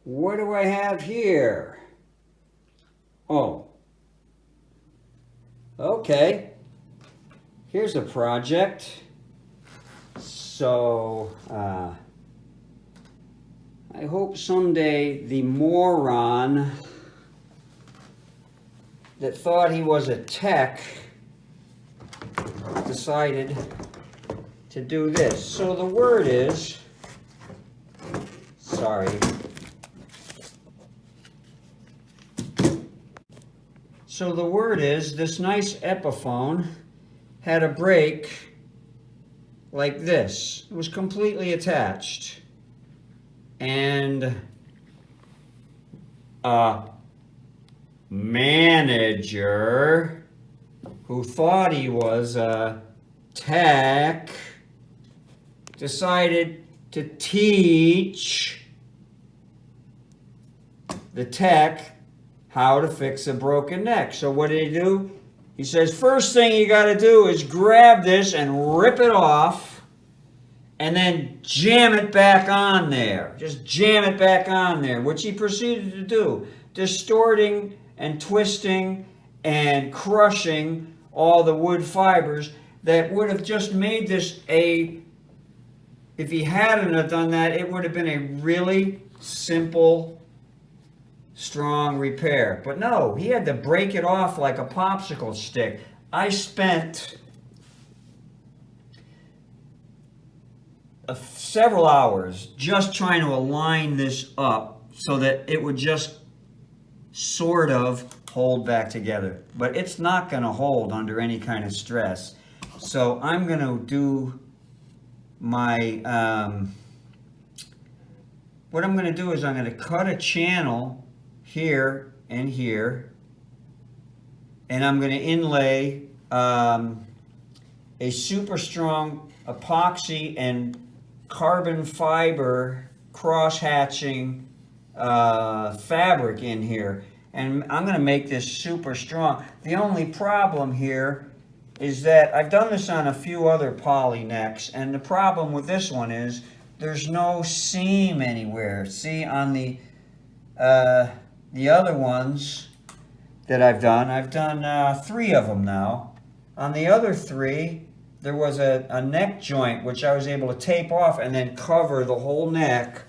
what do I have here? Oh, okay. Here's a project. So, I hope someday the moron that thought he was a tech decided to do this. So the word is, sorry. So the word is, this nice Epiphone had a break like this. It was completely attached. And a manager who thought he was a tech decided to teach the tech how to fix a broken neck. So what did he do? He says, first thing you got to do is grab this and rip it off and then jam it back on there. Just jam it back on there, which he proceeded to do, distorting and twisting and crushing all the wood fibers that would have just made this if he hadn't have done that, it would have been a really simple, strong repair. But no, he had to break it off like a popsicle stick. I spent several hours just trying to align this up so that it would just sort of hold back together. But it's not going to hold under any kind of stress. So I'm going to do my, what I'm going to do is I'm going to cut a channel here and here, and I'm going to inlay a super strong epoxy and carbon fiber cross-hatching fabric in here, and I'm going to make this super strong. The only problem here is that I've done this on a few other poly necks, and the problem with this one is there's no seam anywhere. See, on the other ones that I've done 3 of them now. On the other 3, there was a neck joint which I was able to tape off and then cover the whole neck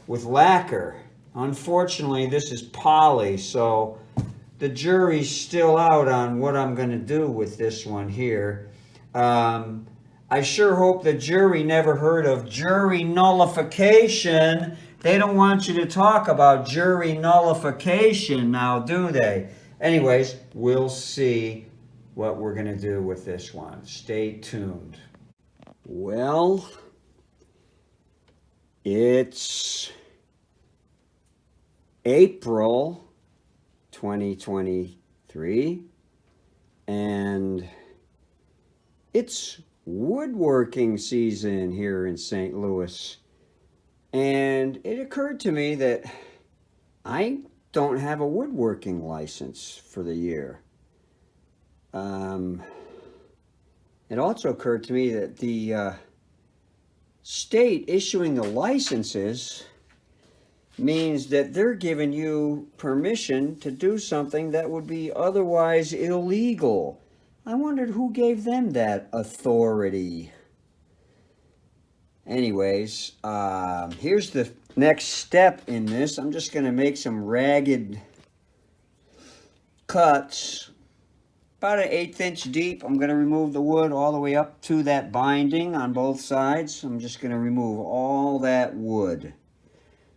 with lacquer. Unfortunately, this is poly, so the jury's still out on what I'm going to do with this one here. I sure hope the jury never heard of jury nullification. They don't want you to talk about jury nullification now, do they? Anyways, we'll see what we're going to do with this one. Stay tuned. Well, it's April 2023, and it's woodworking season here in St. Louis. And it occurred to me that I don't have a woodworking license for the year. It also occurred to me that the state issuing the licenses means that they're giving you permission to do something that would be otherwise illegal. I wondered who gave them that authority. Anyways, here's the next step in this. I'm just going to make some ragged cuts, about an 1/8 inch deep. I'm going to remove the wood all the way up to that binding on both sides. I'm just going to remove all that wood.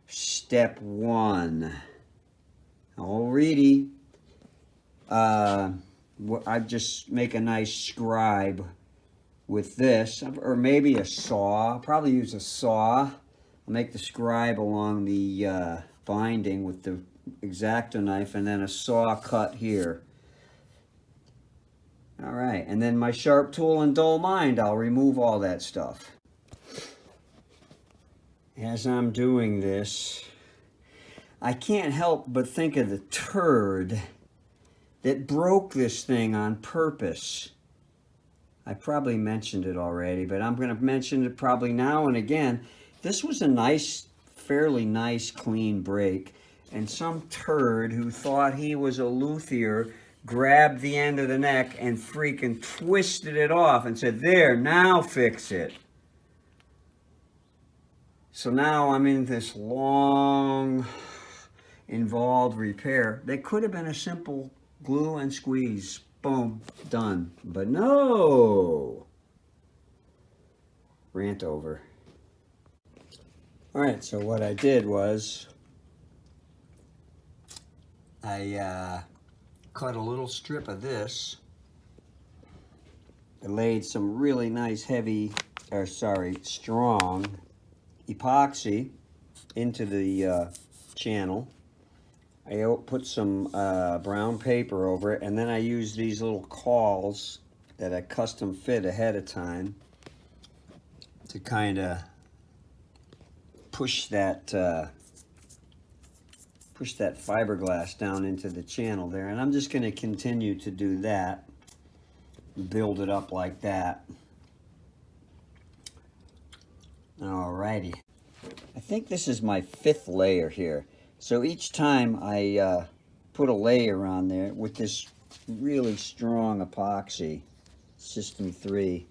Step 1. Alrighty. I just make a nice scribe with this, or maybe a saw. I'll probably use a saw. I'll make the scribe along the binding with the X-Acto knife, and then a saw cut here. All right, and then my sharp tool and dull mind, I'll remove all that stuff. As I'm doing this, I can't help but think of the turd that broke this thing on purpose. I probably mentioned it already, but I'm going to mention it probably now and again. This was a nice fairly nice clean break, and some turd who thought he was a luthier grabbed the end of the neck and freaking twisted it off and said, there, now fix it. So now I'm in this long, involved repair. That could have been a simple glue and squeeze, boom, done. But no! Rant over. All right, so what I did was I cut a little strip of this. I laid some really nice strong epoxy into the channel. I put some brown paper over it, and then I used these little cawls that I custom fit ahead of time to kind of push that fiberglass down into the channel there. And I'm just going to continue to do that, build it up like that. Alrighty. I think this is my 5th layer here. So each time I put a layer on there with this really strong epoxy, System 3,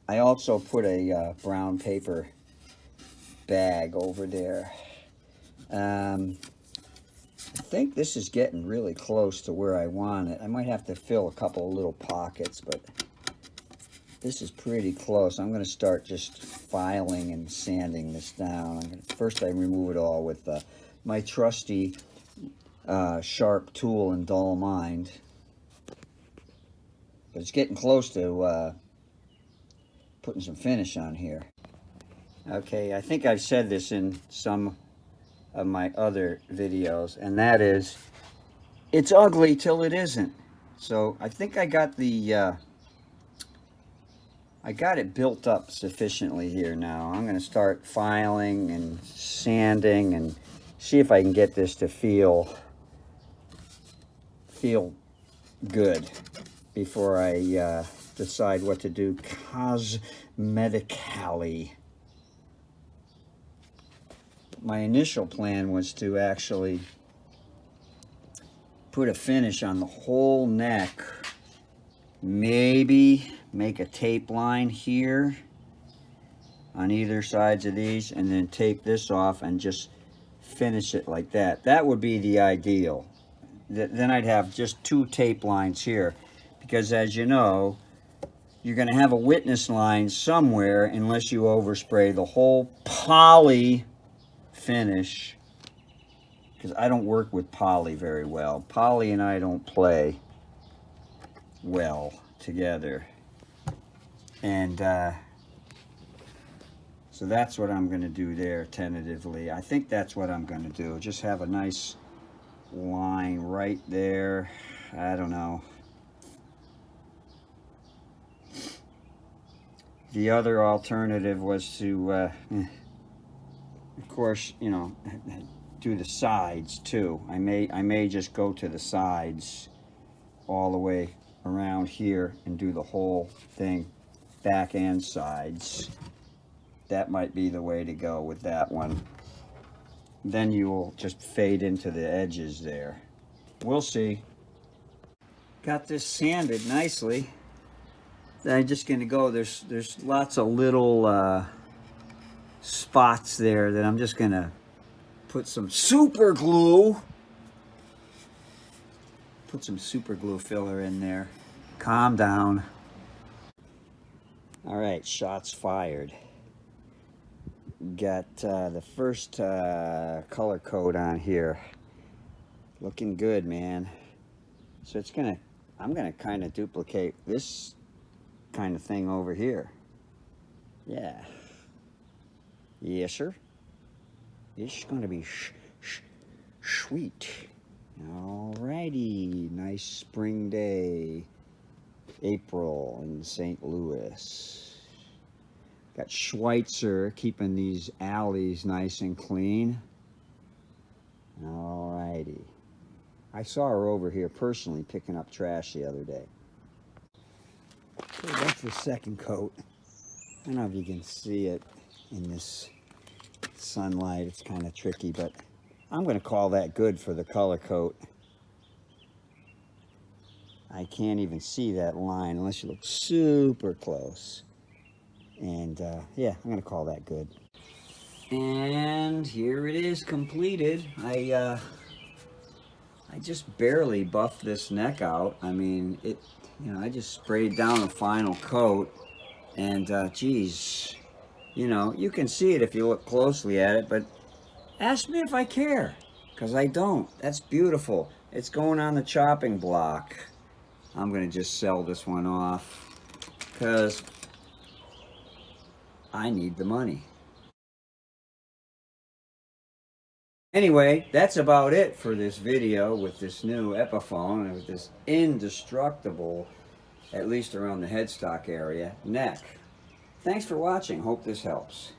I also put a brown paper bag over there. I think this is getting really close to where I want it. I might have to fill a couple of little pockets, but this is pretty close. I'm going to start just filing and sanding this down. First I remove it all with my trusty sharp tool and dull mind. But it's getting close to putting some finish on here. Okay, I think I've said this in some of my other videos, and that is, it's ugly till it isn't. So I think I got the I got it built up sufficiently here now. I'm going to start filing and sanding and see if I can get this to feel good before I decide what to do cosmetically. My initial plan was to actually put a finish on the whole neck, maybe make a tape line here on either sides of these, and then tape this off and just finish it like that. That would be the ideal. Then I'd have just 2 tape lines here, because as you know, you're going to have a witness line somewhere unless you overspray the whole poly finish, because I don't work with poly very well. Poly and I don't play well together. And so that's what I'm going to do there tentatively. I think that's what I'm going to do. Just have a nice line right there. I don't know. The other alternative was to, of course, you know, do the sides too. I may just go to the sides all the way around here and do the whole thing, back and sides. That might be the way to go with that one. Then you will just fade into the edges there. We'll see. Got this sanded nicely. Then I'm just going to go, there's lots of little spots there that I'm just going to put some super glue. Put some super glue filler in there. Calm down. All right, shots fired. Got the first color code on here. Looking good, man. So I'm gonna kind of duplicate this kind of thing over here. Yeah. Yes, sir. It's gonna be sweet. Alrighty, nice spring day, April in St. Louis. Got Schweitzer keeping these alleys nice and clean. Alrighty. I saw her over here personally picking up trash the other day. Okay, that's the second coat. I don't know if you can see it in this sunlight, it's kind of tricky, but I'm going to call that good for the color coat. I can't even see that line unless you look super close. And yeah, I'm going to call that good. And here it is completed. I just barely buffed this neck out. I mean, I just sprayed down the final coat, and geez, you can see it if you look closely at it, but ask me if I care, because I don't. That's beautiful. It's going on the chopping block. I'm going to just sell this one off, because I need the money. Anyway, that's about it for this video with this new Epiphone and with this indestructible, at least around the headstock area, neck. Thanks for watching. Hope this helps.